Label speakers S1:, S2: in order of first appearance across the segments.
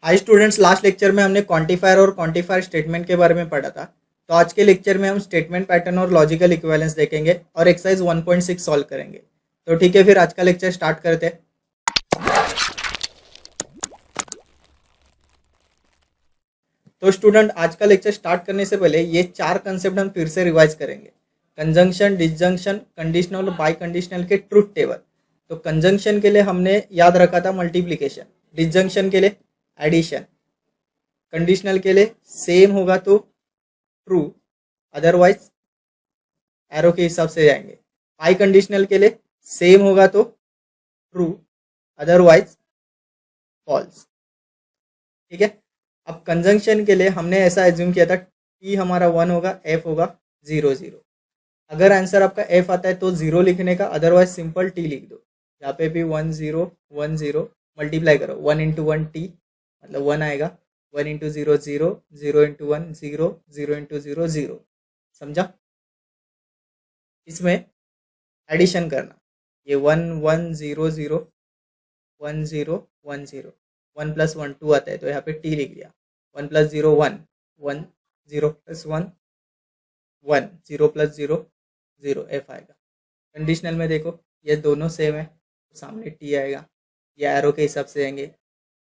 S1: High students, last lecture में हमने quantifier और क्वांटिफायर स्टेटमेंट के बारे में पढ़ा था। तो आज के लेक्चर में हम स्टेटमेंट पैटर्न और लॉजिकल इक्विवेलेंस देखेंगे और एक्सरसाइज 1.6 सॉल्व करेंगे। तो ठीक है, फिर आज का लेक्चर स्टार्ट करते हैं। तो स्टूडेंट, आज का लेक्चर स्टार्ट करने से पहले ये 4 कंसेप्ट हम फिर से रिवाइज करेंगे। कंजंक्शन, डिसजंक्शन, कंडीशनल और बाई कंडीशनल के ट्रूथ टेबल। तो कंजंक्शन के लिए हमने याद रखा था मल्टीप्लीकेशन, डिसजंक्शन के लिए एडिशन, कंडीशनल के लिए सेम होगा तो ट्रू, अदरवाइज एरो के हिसाब से जाएंगे। बाई कंडीशनल के लिए सेम होगा तो ट्रू, अदरवाइज फॉल्स। ठीक है। अब कंजंक्शन के लिए हमने ऐसा एज्यूम किया था टी हमारा 1 होगा, एफ होगा 0 0। अगर आंसर आपका एफ आता है तो 0 लिखने का, अदरवाइज सिंपल टी लिख दो। यहाँ पे भी 1 0 1 0 मल्टीप्लाई करो, 1 इंटू 1 टी मतलब 1 आएगा, 1 इंटू 0 0, 0 इंटू 1 0, 0 इंटू 0 0। समझा? इसमें एडिशन करना, ये 1 1 0 0 1 0 1 0, 1 प्लस 1 2 आता है तो यहाँ पे टी लिख दिया। 1 प्लस 0 1, 1 0 प्लस 1 1, 0 प्लस 0 0, एफ आएगा। कंडीशनल में देखो ये दोनों सेम है तो सामने टी आएगा। ये एरो के हिसाब से जाएंगे,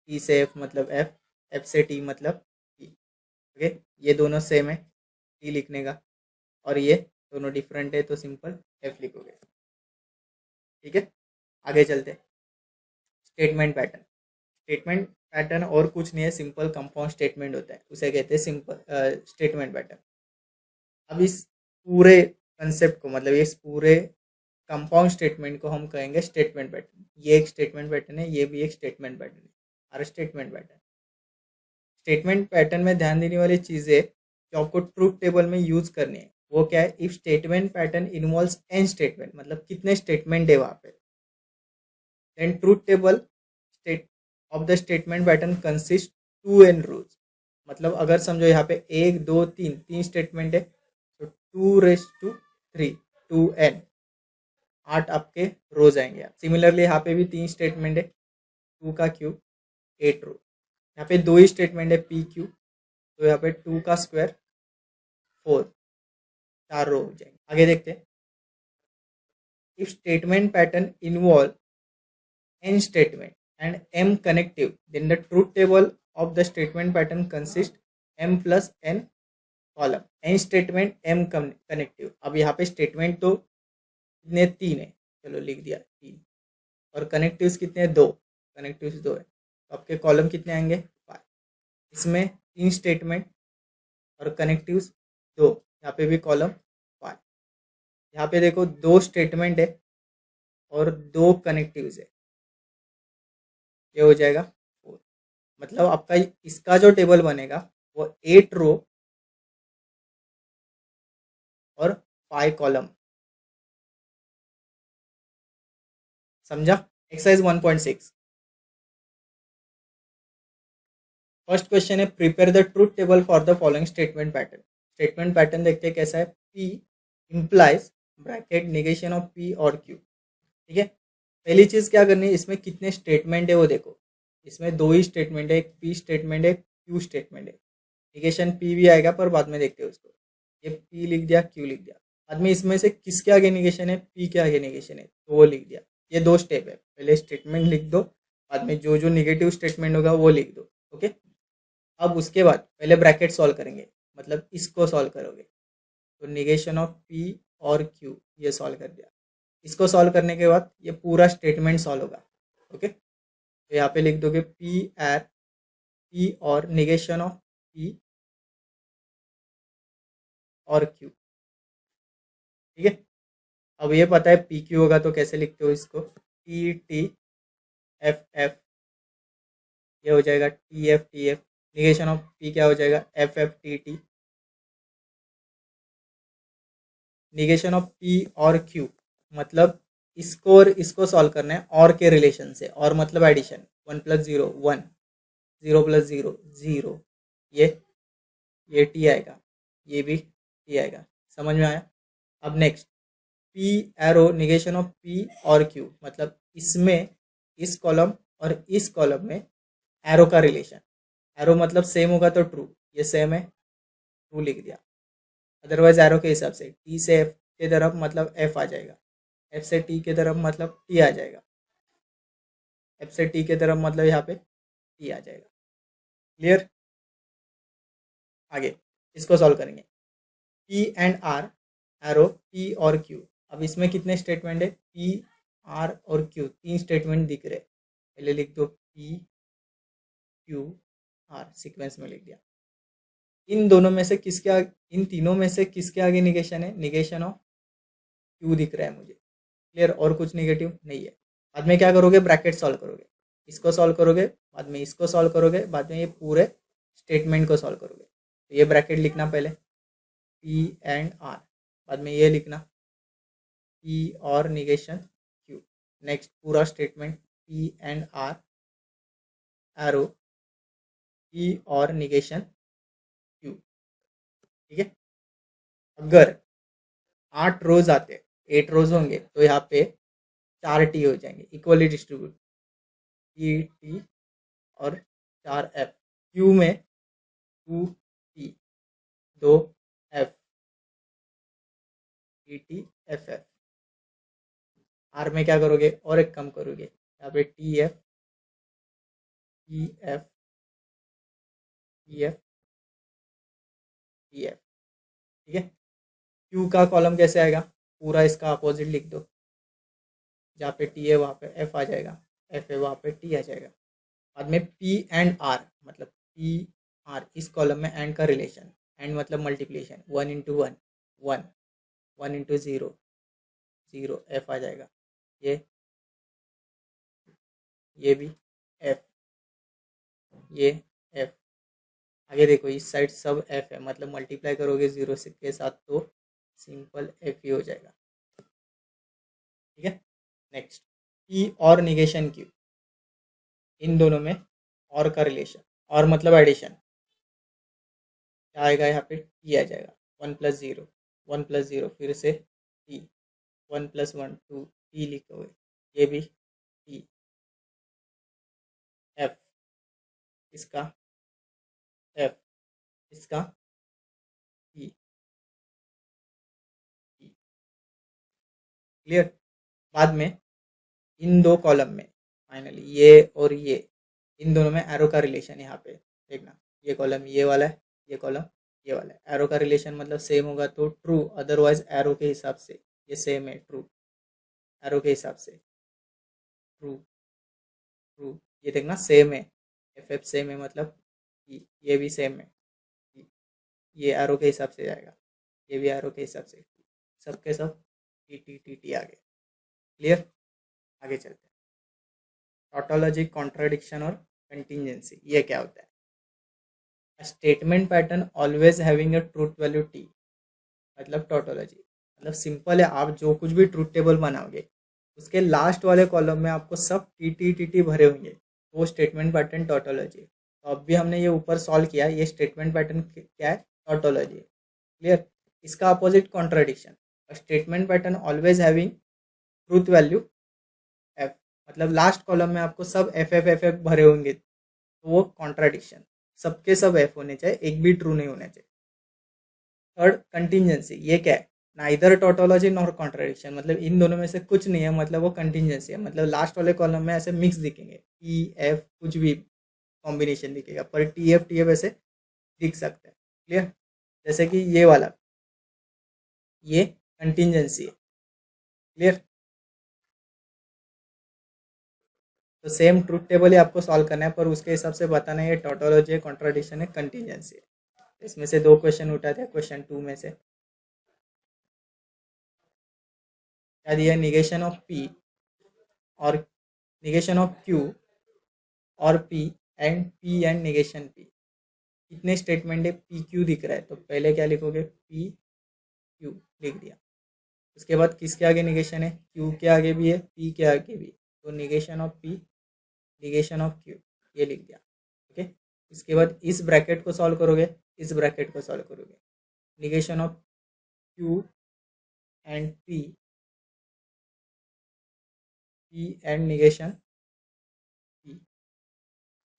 S1: टी से एफ मतलब एफ, एफ से टी मतलब टी। ओके, ये दोनों सेम है टी लिखने का, और ये दोनों डिफरेंट है तो सिंपल एफ लिखोगे। ठीक है, आगे चलते। Statement pattern. स्टेटमेंट पैटर्न और कुछ नहीं है, सिंपल कंपाउंड स्टेटमेंट होता है, उसे कहते हैं सिंपल स्टेटमेंट पैटर्न। अब इस पूरे कंसेप्ट को, मतलब इस पूरे कंपाउंड स्टेटमेंट को हम कहेंगे स्टेटमेंट पैटर्न। ये एक स्टेटमेंट पैटर्न है, ये भी एक स्टेटमेंट पैटर्न है, और स्टेटमेंट पैटर्न। स्टेटमेंट पैटर्न में ध्यान देने वाली चीज़ें जो आपको ट्रूथ टेबल में यूज करनी है वो क्या है? If statement pattern involves n statement, मतलब कितने स्टेटमेंट है वहाँ पे, then truth table state of the statement pattern consist 2n rows. मतलब अगर समझो यहाँ पे 1 2 3 तीन स्टेटमेंट है तो 2⁻3 2n, 8 आपके रोज आएंगे। सिमिलरली यहाँ पे भी 3 स्टेटमेंट है, 2 का क्यूब 8 रो। यहाँ पे 2 ही स्टेटमेंट है पी क्यू, तो यहाँ पे 2 का स्क्वायर 4, 4 रो हो जाएंगे। आगे देखते हैं। If statement pattern involve n statement and m connective, then the truth table of the statement pattern consists m plus n column. n statement m connective. अब यहाँ पे स्टेटमेंट तो कितने? 3 है, चलो लिख दिया 3, और कनेक्टिव्स कितने? 2, कनेक्टिव्स 2 है, तो आपके कॉलम कितने आएंगे? 5। इसमें 3 स्टेटमेंट और कनेक्टिव्स 2, यहाँ पे भी कॉलम 5। यहाँ पे देखो 2 स्टेटमेंट है और 2 कनेक्टिव्स है, ये हो जाएगा 4। मतलब आपका इसका जो टेबल बनेगा वो 8 रो और 5 कॉलम। समझा? एक्सरसाइज 1.6। फर्स्ट क्वेश्चन है, prepare the truth table for the following statement pattern. Statement pattern देखते हैं कैसा है। P implies bracket negation of P और क्यू। ठीक है, पहली चीज क्या करनी है, इसमें कितने स्टेटमेंट है वो देखो। इसमें 2 ही स्टेटमेंट है, एक पी स्टेटमेंट है, क्यू स्टेटमेंट है। निगेशन पी भी आएगा पर बाद में देखते हैं उसको। ये पी लिख दिया, क्यू लिख दिया, बाद में इसमें से किसके आगे निगेशन है? पी के आगे निगेशन है तो वो लिख दिया। ये 2 स्टेप है, पहले स्टेटमेंट लिख दो, बाद में जो जो निगेटिव स्टेटमेंट होगा वो लिख दो। ओके, अब उसके बाद पहले ब्रैकेट सॉल्व करेंगे, मतलब इसको सॉल्व करोगे तो निगेशन ऑफ पी और क्यू ये सॉल्व कर दिया। इसको सॉल्व करने के बाद ये पूरा स्टेटमेंट सॉल्व होगा। ओके, तो यहाँ पे लिख दोगे पी एर पी और निगेशन ऑफ पी और क्यू। ठीक है, अब ये पता है पी क्यू होगा तो कैसे लिखते हो इसको? टी टी एफ एफ, ये हो जाएगा T F T F. Negation of P क्या हो जाएगा? F F T T. Negation of P और क्यू मतलब इसको और इसको सॉल्व करना है और के रिलेशन से, और मतलब एडिशन। 1 प्लस 0 1, 0 प्लस 0 0, ये टी आएगा, ये भी टी आएगा। समझ में आया? अब next, P arrow negation of P और क्यू मतलब इसमें इस कॉलम और इस कॉलम में एरो का रिलेशन। एरो मतलब सेम होगा तो ट्रू, ये सेम है, ट्रू लिख दिया। अदरवाइज एरो के हिसाब से टी से एफ के तरफ मतलब एफ आ जाएगा, एफ से टी के तरफ मतलब टी आ जाएगा, एफ से टी के तरफ मतलब यहाँ पे टी आ जाएगा। क्लियर? आगे इसको सॉल्व करेंगे। P and r arrow p और क्यू। अब इसमें कितने स्टेटमेंट है? पी आर और क्यू, तीन स्टेटमेंट दिख रहे। पहले लिख दो पी क्यू आर, सीक्वेंस में लिख दिया। इन दोनों में से किसके आगे, इन तीनों में से किसके आगे निगेशन है? निगेशन ऑफ क्यू दिख रहा है मुझे। क्लियर? और कुछ निगेटिव नहीं है। बाद में क्या करोगे? ब्रैकेट सॉल्व करोगे, इसको सॉल्व करोगे, बाद में इसको सॉल्व करोगे, बाद में ये पूरे स्टेटमेंट को सॉल्व करोगे। तो ये ब्रैकेट लिखना पहले, पी एंड आर, बाद में ये लिखना पी और निगेशन क्यू। नेक्स्ट पूरा statement p and r arrow p और निगेशन क्यू। ठीक है? अगर 8 रोज आते, 8 रोज होंगे तो यहाँ पे 4 टी हो जाएंगे, इक्वली डिस्ट्रीब्यूट, टी टी और 4 एफ। क्यू में 2 T, 2 F, T T F F. R में क्या करोगे? और एक कम करोगे, यहाँ पे T F T F T F T F. ठीक है? क्यू का कॉलम कैसे आएगा? पूरा इसका अपोजिट लिख दो, जहाँ पे टी है वहाँ पे एफ आ जाएगा, एफ है वहाँ पे टी आ जाएगा। बाद में पी एंड आर मतलब पी आर, इस कॉलम में एंड का रिलेशन, एंड मतलब मल्टीप्लिकेशन, 1 इंटू 1 1, 1 इंटू 0 0, एफ आ जाएगा। ये भी एफ, ये एफ। आगे देखो इस साइड सब एफ है, मतलब मल्टीप्लाई करोगे 0 से के साथ तो सिंपल एफ ही हो जाएगा। ठीक है? नेक्स्ट पी और निगेशन क्यू, इन दोनों में और का रिलेशन, और मतलब एडिशन, क्या आएगा? यहाँ पे टी आ जाएगा, 1 प्लस 0 1 प्लस 0 फिर से टी, 1 प्लस 1 2 टी लिखोगे, ये भी टी, एफ इसका, एफ इसका, टी टी। क्लियर? बाद में इन दो कॉलम में फाइनली ये और ये, इन दोनों में एरो का रिलेशन, यहाँ पे देखना, ये कॉलम ये वाला है, ये कॉलम ये वाला है। एरो का रिलेशन मतलब सेम होगा तो ट्रू, अदरवाइज एरो के हिसाब से ये सेम है, ट्रू, एरो के हिसाब से ट्रू ट्रू। ये देखना सेम है, एफ एफ सेम है मतलब ये भी सेम है, ये एरो के हिसाब से जाएगा, ये भी एरो के हिसाब से, सबके सब टी टी टी टी आगे। क्लियर? आगे चलते हैं। टोटोलॉजी, कॉन्ट्राडिक्शन और कंटिजेंसी, ये क्या होता है? Statement pattern always having a truth value T, मतलब टोटोलॉजी मतलब सिंपल है, आप जो कुछ भी ट्रूथ टेबल बनाओगे उसके लास्ट वाले कॉलम में आपको सब टी टी टी टी भरे होंगे, वो स्टेटमेंट पैटर्न टोटोलॉजी है। तो अब भी हमने ये ऊपर सॉल्व किया, ये स्टेटमेंट पैटर्न क्या है? टोटोलॉजी। क्लियर? इसका opposite contradiction, statement pattern always having truth value F, मतलब लास्ट कॉलम में आपको सब एफ एफ भरे होंगे, तो वो कॉन्ट्राडिक्शन, सबके सब एफ होने चाहिए, एक भी ट्रू नहीं होना चाहिए। थर्ड कंटिजेंसी, ये क्या है? नाइदर टोटोलॉजी नॉर कॉन्ट्राडिक्शन, मतलब इन दोनों में से कुछ नहीं है, मतलब वो कंटिजेंसी है, मतलब लास्ट वाले कॉलम में ऐसे मिक्स दिखेंगे, टी एफ कुछ भी कॉम्बिनेशन दिखेगा, पर टी एफ ऐसे दिख सकता है। क्लियर? जैसे कि ये वाला, ये कंटिजेंसी है। क्लियर? तो सेम ट्रूथ टेबल ही आपको सॉल्व करना है, पर उसके हिसाब से बताना है ये टोटोलॉजी है, कॉन्ट्राडिक्शन है, कंटिजेंसी है। इसमें से दो क्वेश्चन उठाते हैं, क्वेश्चन 2 में से क्या दिया? निगेशन ऑफ पी और निगेशन ऑफ क्यू और पी एंड निगेशन पी। कितने स्टेटमेंट है? पी क्यू दिख रहा है, तो पहले क्या लिखोगे? पी क्यू लिख दिया। उसके बाद किसके आगे निगेशन है? क्यू के आगे भी है, पी के आगे भी, तो negation of P negation of Q, ये लिख दिया। ओके? इसके बाद इस ब्रैकेट को सॉल्व करोगे, इस ब्रैकेट को सॉल्व करोगे, negation of Q and P and negation P.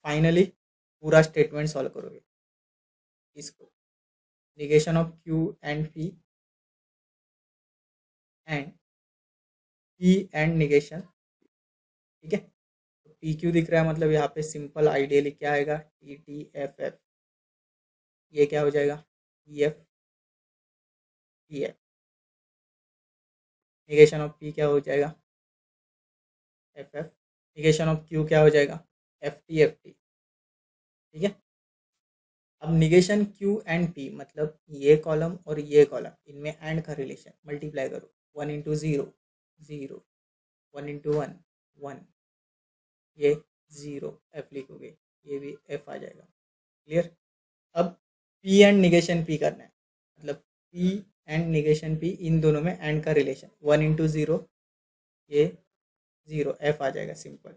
S1: Finally पूरा स्टेटमेंट सॉल्व करोगे इसको, negation of Q and P and P and negation, ठीक है। तो पी क्यू दिख रहा है, मतलब यहाँ पे सिंपल आइडियली क्या आएगा, टी टी एफ एफ, ये क्या हो जाएगा, E F T F. Negation of P क्या हो जाएगा, F F. Negation of Q क्या हो जाएगा, एफ टी एफ टी, ठीक है। अब निगेशन क्यू एंड पी मतलब ये कॉलम और ये कॉलम, इनमें एंड का रिलेशन, मल्टीप्लाई करो, 1 × 0 0, 1 × 1 1, ये 0 एफ लिखोगे, ये भी एफ आ जाएगा, क्लियर। अब पी एंड निगेशन पी करना है, मतलब पी एंड निगेशन पी, इन दोनों में एंड का रिलेशन, 1 × 0 ये 0 एफ आ जाएगा सिंपल,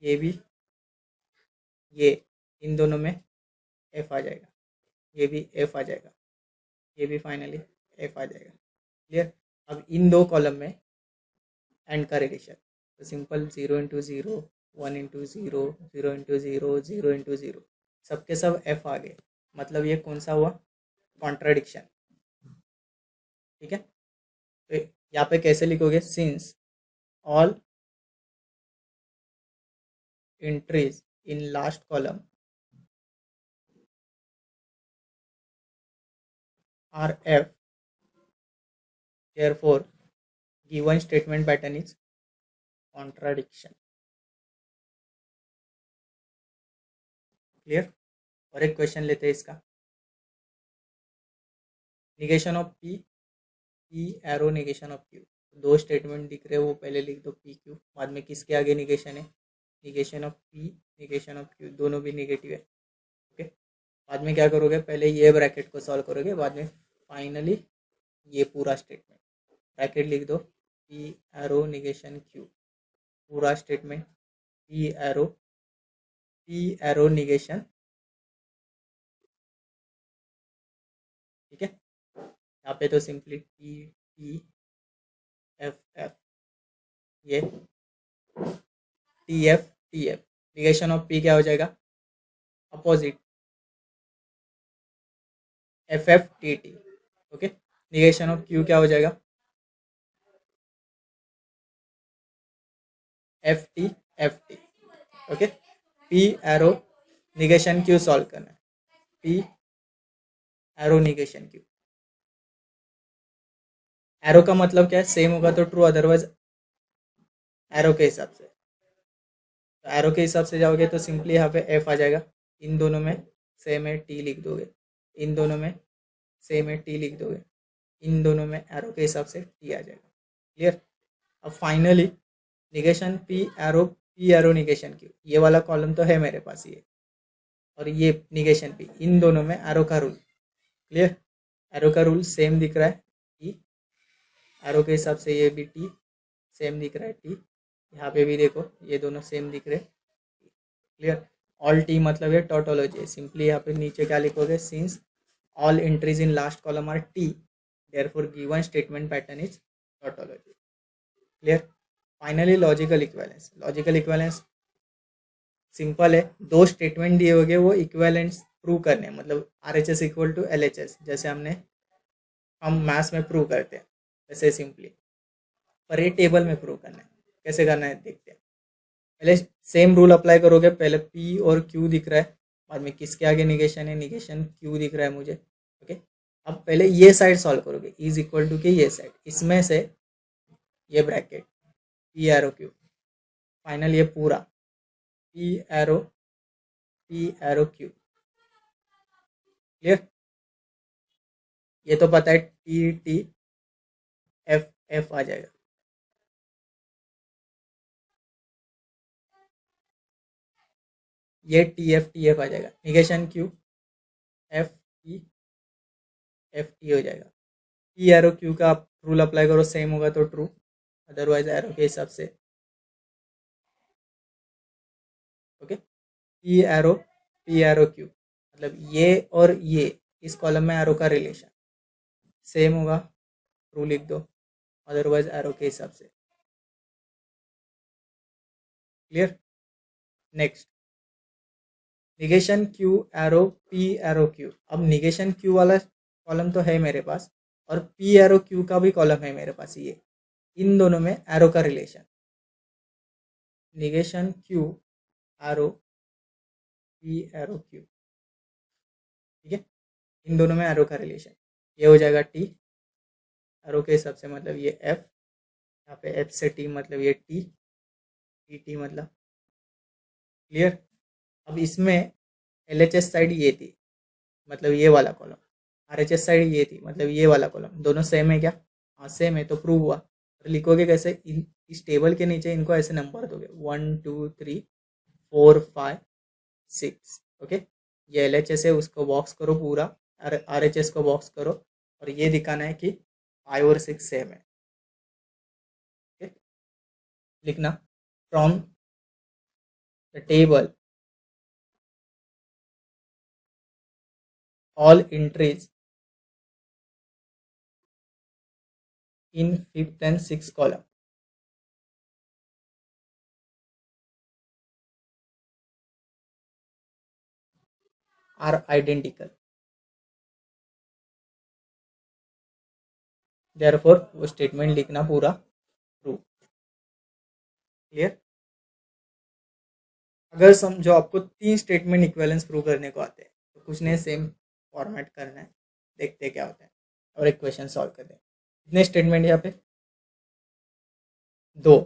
S1: ये भी ये इन दोनों में एफ आ जाएगा, ये भी एफ आ जाएगा, ये भी फाइनली एफ आ जाएगा, क्लियर। अब इन दो कॉलम में एंड का रिलेशन, तो सिंपल 0 × 0 1 × 0 0 × 0 0 × 0, सबके सब एफ आ गए, मतलब ये कौन सा हुआ, कॉन्ट्राडिक्शन, ठीक है। तो यहाँ पे कैसे लिखोगे, since all entries in last column are F, therefore given statement pattern is contradiction, clear. और एक क्वेश्चन लेते हैं इसका, negation of P, P arrow negation of Q, दो स्टेटमेंट दिख रहे हैं, वो पहले लिख दो पी क्यू, बाद में किसके आगे निगेशन है, negation of P negation of Q, दोनों भी निगेटिव है, ओके। बाद में क्या करोगे, पहले ये ब्रैकेट को सॉल्व करोगे, बाद में फाइनली ये पूरा स्टेटमेंट, ब्रैकेट लिख दो, पी एरो निगेशन क्यू, पूरा स्टेटमेंट पी एरो निगेशन, ठीक है। यहाँ पे तो simply T T F F, ये T F T F, negation of P क्या हो जाएगा, opposite F F T T, okay. Negation of Q क्या हो जाएगा, F T, okay. P arrow negation Q solve करना है, P arrow negation Q, arrow का मतलब क्या है, सेम होगा तो ट्रू, अदरवाइज एरो के हिसाब से, तो एरो के हिसाब से जाओगे तो सिंपली यहाँ पे एफ आ जाएगा, इन दोनों में सेम है टी लिख दोगे, इन दोनों में सेम है टी लिख दोगे, इन दोनों में एरो के हिसाब से टी आ जाएगा, क्लियर। अब finally negation P arrow negation Q, ये वाला कॉलम तो है मेरे पास ये, और ये निगेशन पी, इन दोनों में एरो का रूल, क्लियर। एरो का रूल सेम दिख रहा है, टी एरो के हिसाब से ये भी टी सेम दिख रहा है, टी यहाँ पे भी देखो ये दोनों सेम दिख रहे, क्लियर। ऑल टी मतलब ये टोटोलॉजी है, सिंपली यहाँ पे नीचे क्या लिखोगे, since all entries in last column R T, therefore given statement pattern is tautology, clear. Finally logical इक्वेलेंस simple है, दो स्टेटमेंट दिए होंगे, वो इक्वेलेंस प्रूव करने हैं, मतलब R H S equal to L H S, जैसे हम मैथ्स में प्रूव करते हैं वैसे सिंपली, पर ये टेबल में प्रूव करना है, कैसे करना है देखते हैं। पहले सेम रूल अप्लाई करोगे, पहले पी और क्यू दिख रहा है, बाद में किसके आगे निगेशन है, निगेशन क्यू दिख रहा है मुझे, ओके। अब पहले ये साइड सॉल्व करोगे, इज इक्वल टू के ये साइड, इसमें से ये bracket P arrow Q, final ये पूरा पी एरो क्यू, क्लियर। ये तो पता है टी टी एफ एफ आ जाएगा, ये टी एफ आ जाएगा, निगेशन क्यू एफ टी हो जाएगा, पी एरो क्यू का आप रूल अप्लाई करो, सेम होगा तो ट्रू, अदरवाइज एरो के हिसाब से, ओके। पी एरो क्यू मतलब ये और ये, इस कॉलम में एरो का रिलेशन सेम होगा, ट्रू लिख दो, अदरवाइज एरो के हिसाब से, clear. Next negation Q arrow P arrow Q. अब निगेशन क्यू वाला कॉलम तो है मेरे पास और पी एरो क्यू का भी कॉलम है मेरे पास, ये इन दोनों में एरो का relation, negation Q arrow P arrow Q, ठीक है, इन दोनों में एरो का रिलेशन ये हो जाएगा टी, एरो के हिसाब से मतलब ये एफ, यहाँ पे एफ से टी मतलब ये टी, टी टी मतलब क्लियर। अब इसमें एल एच एस साइड ये थी मतलब ये वाला column, are H S side ये थी मतलब ये वाला कॉलम, दोनों सेम है क्या? हाँ सेम है, तो प्रूव हुआ। और लिखोगे कैसे? इस टेबल के नीचे इनको ऐसे नंबर दोगे 1 2 3 4 5 6, ओके। ये एल एच एस है, उसको बॉक्स करो पूरा, आर एच एस को बॉक्स करो और ये दिखाना है कि 5 और 6 सेम है, ओके। लिखना from the table all entries in 5th and 6th column are identical, therefore वो स्टेटमेंट लिखना पूरा ट्रू, क्लियर। अगर समझो आपको 3 स्टेटमेंट इक्विवेलेंस प्रूव करने को आते हैं तो कुछ नहीं, सेम फॉर्मेट करना है, देखते हैं क्या होता है और एक क्वेश्चन सॉल्व करते हैं। कितने स्टेटमेंट यहाँ पे? 2,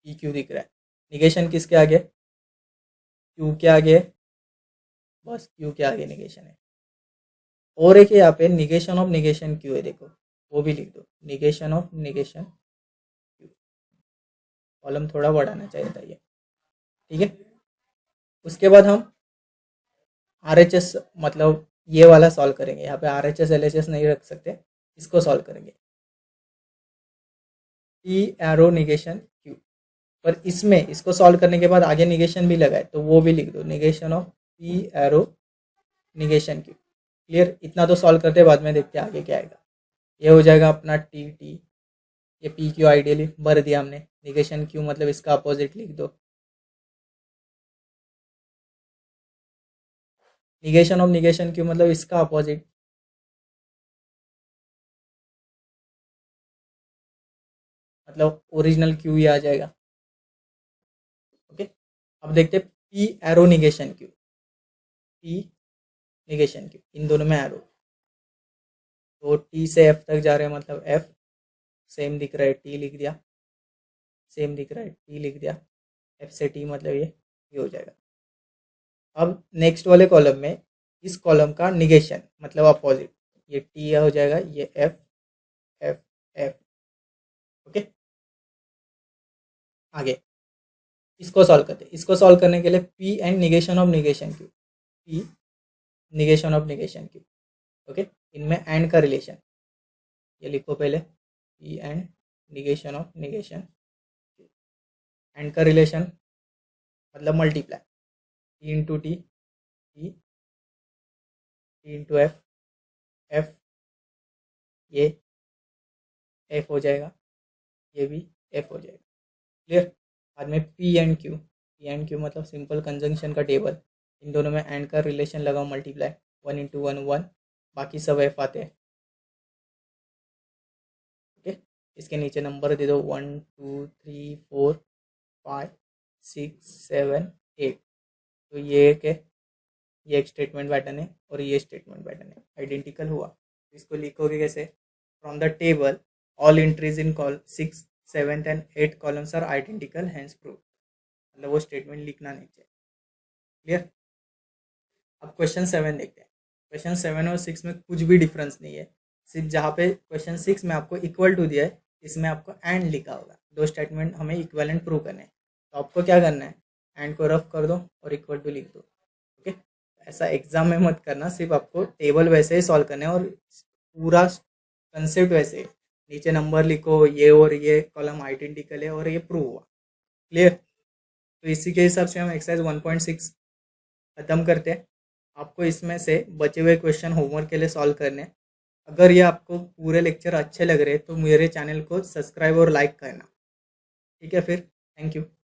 S1: पी क्यू दिख रहा है, निगेशन किसके आगे? क्यू के आगे, बस क्यू के आगे निगेशन है। और एक यहाँ पे निगेशन ऑफ निगेशन क्यू है, देखो वो भी लिख दो, negation of negation Q, column थोड़ा बढ़ाना चाहिए था ये, ठीक है। उसके बाद हम आर एच एस मतलब ये वाला सॉल्व करेंगे, यहाँ पे are H S L H S नहीं रख सकते, इसको सॉल्व करेंगे, पी एरो निगेशन क्यू। पर इसमें इसको सॉल्व करने के बाद आगे निगेशन भी लगाए तो वो भी लिख दो, negation of P arrow negation Q, clear. इतना तो सॉल्व करते बाद में देखते हैं आगे क्या आएगा। ये हो जाएगा अपना टी टी, ये पी क्यू आइडियली भर दिया हमने, निगेशन क्यू मतलब इसका अपोजिट लिख दो, निगेशन ऑफ निगेशन क्यू मतलब इसका अपोजिट, मतलब ओरिजिनल क्यू ही आ जाएगा, ओके। अब देखते हैं P arrow negation Q, P negation Q, इन दोनों में एरो, तो टी से एफ तक जा रहे हैं मतलब एफ, सेम दिख रहा है टी लिख दिया, सेम दिख रहा है टी लिख दिया, एफ से टी मतलब ये हो जाएगा। अब नेक्स्ट वाले कॉलम में इस कॉलम का निगेशन मतलब अपोजिट, ये टी हो जाएगा, ये एफ एफ एफ, ओके। आगे इसको सॉल्व करते हैं, इसको सॉल्व करने के लिए P and negation of negation Q, P negation of negation Q, okay. इनमें एंड का रिलेशन ये लिखो पहले, P and negation of negation Q, and का रिलेशन मतलब multiply, T into T, T T into F, F ये F हो जाएगा, ये भी एफ हो जाएगा, क्लियर। बाद में P and Q, P and Q मतलब सिंपल कंजंक्शन का टेबल, इन दोनों में एंड का रिलेशन लगाओ, मल्टीप्लाई 1 इंटू 1 1, बाकी सब एफ आते हैं, ओके। इसके नीचे नंबर दे दो 1 2 3 4 5 6 7 8, तो ये एक है, ये एक स्टेटमेंट पैटर्न है और ये स्टेटमेंट पैटर्न है, आइडेंटिकल हुआ। इसको लिखोगे कैसे? From the table all entries in col 6 7 and 8 columns are identical hence prove, मतलब वो स्टेटमेंट लिखना नहीं चाहिए, क्लियर। अब क्वेश्चन 7 देखते हैं। क्वेश्चन 7 और 6 में कुछ भी डिफरेंस नहीं है, सिर्फ जहाँ पे क्वेश्चन 6 में आपको इक्वल टू दिया है, इसमें आपको एंड लिखा होगा, दो स्टेटमेंट हमें इक्वलेंट प्रूव करने हैं, तो आपको क्या करना है, एंड को रफ कर दो और इक्वल टू लिख दो, ओके। ऐसा एग्जाम में मत करना, सिर्फ आपको टेबल वैसे ही सॉल्व करना है और पूरा कंसेप्ट वैसे ही। नीचे नंबर लिखो, ये और ये कॉलम आइडेंटिकल है और ये प्रूव हुआ, क्लियर। तो इसी के हिसाब से हम एक्सरसाइज 1.6 खत्म करते हैं। आपको इसमें से बचे हुए क्वेश्चन होमवर्क के लिए सॉल्व करने हैं। अगर ये आपको पूरे लेक्चर अच्छे लग रहे हैं तो मेरे चैनल को सब्सक्राइब और लाइक करना, ठीक है। फिर थैंक यू।